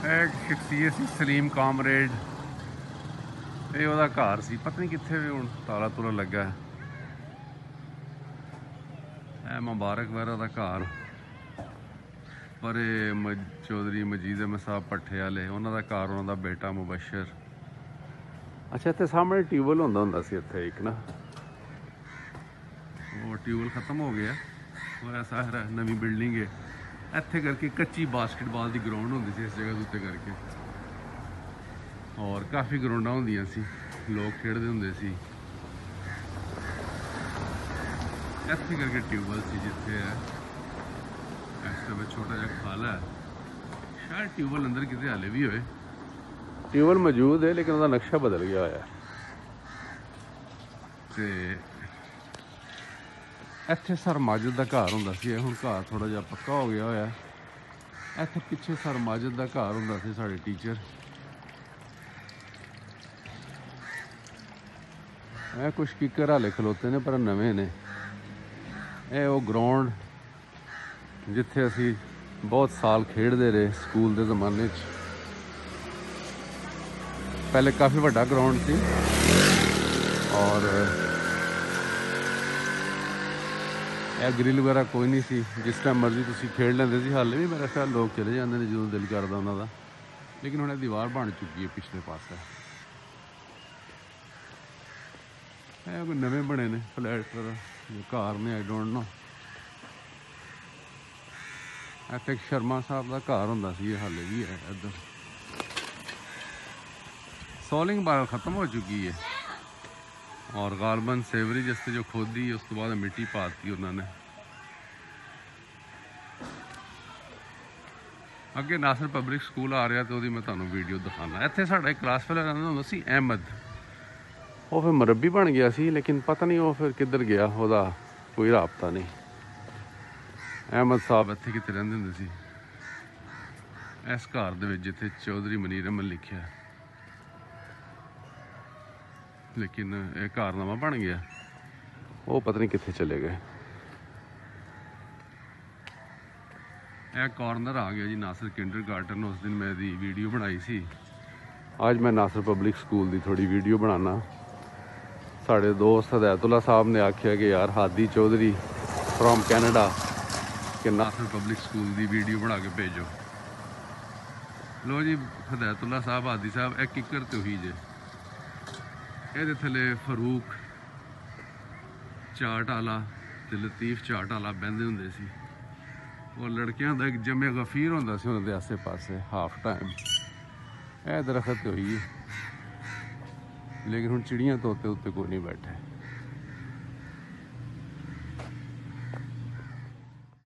ਇਹ ਸ਼ਖਸੀਅਤ ਸੀ ਸਲੀਮ ਕਾਮਰੇਡ, ਇਹ ਉਹਦਾ ਘਰ ਸੀ, ਪਤਾ ਨਹੀਂ ਕਿੱਥੇ ਵੀ ਹੁਣ ਤਾਲਾ ਤੁਲਾ ਲੱਗਾ। ਇਹ ਮੁਬਾਰਕ ਵੈਰਾ ਦਾ ਘਰ, ਪਰ ਇਹ ਚੌਧਰੀ ਮਜੀਦ ਅਹਿਮਦ ਸਾਹਿਬ ਭੱਠੇ ਵਾਲੇ, ਉਹਨਾਂ ਦਾ ਘਰ, ਉਹਨਾਂ ਦਾ ਬੇਟਾ ਮੁਬਸ਼ਰ। ਅੱਛਾ ਇੱਥੇ ਸਾਹਮਣੇ ਟਿਊਬਵੈੱਲ ਹੁੰਦਾ ਸੀ ਇੱਥੇ ਇੱਕ ਨਾ, ਉਹ ਟਿਊਬਵੈੱਲ ਖਤਮ ਹੋ ਗਿਆ ਔਰ ਐਸਾ ਹੈ ਨਵੀਂ ਬਿਲਡਿੰਗ ਹੈ। ਇੱਥੇ ਕਰਕੇ ਕੱਚੀ ਬਾਸਕਟਬਾਲ ਦੀ ਗਰਾਊਂਡ ਹੁੰਦੀ ਸੀ ਇਸ ਜਗ੍ਹਾ ਦੇ ਉੱਤੇ ਕਰਕੇ, ਔਰ ਕਾਫੀ ਗਰਾਊਂਡਾਂ ਹੁੰਦੀਆਂ ਸੀ, ਲੋਕ ਖੇਡਦੇ ਹੁੰਦੇ ਸੀ। ਇੱਥੇ ਕਰਕੇ ਟਿਊਬਵੈੱਲ ਸੀ ਜਿੱਥੇ ਹੈ ਇਸ ਤਰ੍ਹਾਂ ਛੋਟਾ ਜਿਹਾ ਖਾਲਾ ਹੈ, ਸ਼ਾਇਦ ਟਿਊਬਵੈੱਲ ਅੰਦਰ ਕਿਤੇ ਹਾਲੇ ਵੀ ਹੋਏ। ਟਿਊਬਵੈੱਲ ਮੌਜੂਦ ਹੈ ਲੇਕਿਨ ਉਹਦਾ ਨਕਸ਼ਾ ਬਦਲ ਗਿਆ ਹੋਇਆ। ਤੇ ਇੱਥੇ ਸਰ ਮਾਜਦ ਦਾ ਘਰ ਹੁੰਦਾ ਸੀ, ਹੁਣ ਘਰ ਥੋੜਾ ਜਿਹਾ ਪੱਕਾ ਹੋ ਗਿਆ ਹੋਇਆ। ਇੱਥੇ ਪਿੱਛੇ ਸਰ ਮਾਜਦ ਦਾ ਘਰ ਹੁੰਦਾ ਸੀ, ਸਾਡੇ ਟੀਚਰ। ਇਹ ਕੁਛ ਕਿੱਕਰ ਹਾਲੇ ਖਲੋਤੇ ਨੇ ਪਰ ਨਵੇਂ ਨੇ। ਇਹ ਉਹ ਗਰਾਊਂਡ ਜਿੱਥੇ ਅਸੀਂ ਬਹੁਤ ਸਾਲ ਖੇਡਦੇ ਰਹੇ ਸਕੂਲ ਦੇ ਜ਼ਮਾਨੇ 'ਚ। ਪਹਿਲੇ ਕਾਫੀ ਵੱਡਾ ਗਰਾਊਂਡ ਸੀ ਔਰ ਇਹ ਗ੍ਰਿਲ ਵਗੈਰਾ ਕੋਈ ਨਹੀਂ ਸੀ, ਜਿਸ ਟਾਈਮ ਮਰਜ਼ੀ ਤੁਸੀਂ ਖੇਡ ਲੈਂਦੇ ਸੀ। ਹਾਲੇ ਵੀ ਮੇਰਾ ਖਿਆਲ ਲੋਕ ਚਲੇ ਜਾਂਦੇ ਨੇ ਜਦੋਂ ਦਿਲ ਕਰਦਾ ਉਹਨਾਂ ਦਾ, ਲੇਕਿਨ ਹੁਣ ਇਹ ਦੀਵਾਰ ਬਣ ਚੁੱਕੀ ਹੈ ਪਿਛਲੇ ਪਾਸੇ। ਇਹ ਕੋਈ ਨਵੇਂ ਬਣੇ ਨੇ ਫਲੈਟ ਘਰ ਨੇ, ਆਈ ਡੋਂਟ ਨੋ। ਇੱਥੇ ਸ਼ਰਮਾ ਸਾਹਿਬ ਦਾ ਘਰ ਹੁੰਦਾ ਸੀ, ਇਹ ਹਾਲੇ ਵੀ ਹੈ ਇੱਧਰ। ਸੋਲਿੰਗ ਬਾਰ ख़त्म हो चुकी है और गालबन सेवरी जिससे जो खोदी है उस तो बाद मिट्टी पाती उन्होंने। अगे नासिर पब्लिक स्कूल आ रहा तो मैं तुहानू वीडियो दिखाना। इत्थे साडा एक क्लास फेलो रहंदा हुंदा सी अहमद, वो फिर मुरब्बी बन गया सी, लेकिन पता नहीं वो फिर किधर गया, ਉਹਦਾ कोई राबता नहीं। अहमद साहब इत्थे किते रहिंदे हुंदे सी, इस घर दे विच जिथे चौधरी मनीर अहमद लिखिया, लेकिन एक घर नवा बन गया, वो पता नहीं कितने चले गए। यह कॉर्नर आ गया जी नासिर किंडरगार्टन। उस दिन मैं दी वीडियो बनाई सी, आज मैं नासिर पब्लिक स्कूल की थोड़ी वीडियो बनाना। साढ़े दोस्त हदायतुल्ला साहब ने आख्या कि यार हादी चौधरी फ्रॉम कैनेडा कि नासिर पब्लिक स्कूल की वीडियो बना के भेजो। लो जी हदायतुल्ला साहब, हादी साहब, एक किकर तो ही जे ਇਹਦੇ ਥੱਲੇ ਫਰੂਕ ਚਾਟ ਵਾਲਾ ਤੇ ਲਤੀਫ ਚਾਟ ਵਾਲਾ ਬਹਿੰਦੇ ਹੁੰਦੇ ਸੀ। ਉਹ ਲੜਕਿਆਂ ਦਾ ਇੱਕ ਜਮੇ ਗਫੀਰ ਹੁੰਦਾ ਸੀ ਉਹਨਾਂ ਦੇ ਆਸੇ ਪਾਸੇ ਹਾਫ ਟਾਈਮ। ਇਹ ਦਰਖਤ ਹੋਈ, ਲੇਕਿਨ ਹੁਣ ਚਿੜੀਆਂ ਤੋਤੇ ਉੱਤੇ ਕੋਈ ਨਹੀਂ ਬੈਠੇ।